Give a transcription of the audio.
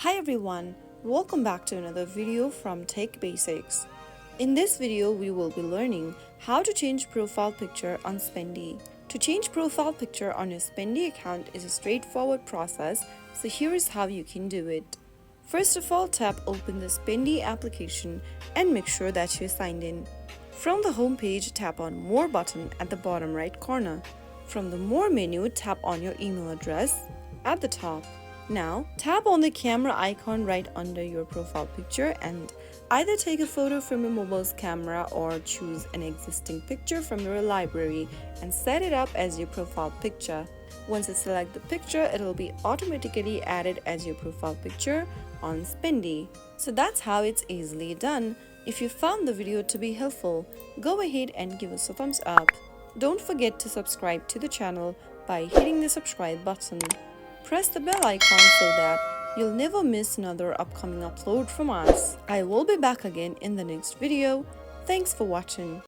Hi everyone, welcome back to another video from Tech Basics. In this video, we will be learning how to change profile picture on Spendee. To change profile picture on your Spendee account is a straightforward process, so here is how you can do it. First of all, tap open the Spendee application and make sure that you're signed in. From the home page, tap on More button at the bottom right corner. From the More menu, tap on your email address at the top. Now, tap on the camera icon right under your profile picture and either take a photo from your mobile's camera or choose an existing picture from your library and set it up as your profile picture. Once you select the picture, it will be automatically added as your profile picture on Spendee. So that's how it's easily done. If you found the video to be helpful, go ahead and give us a thumbs up. Don't forget to subscribe to the channel by hitting the subscribe button. Press the bell icon so that you'll never miss another upcoming upload from us. I will be back again in the next video. Thanks for watching.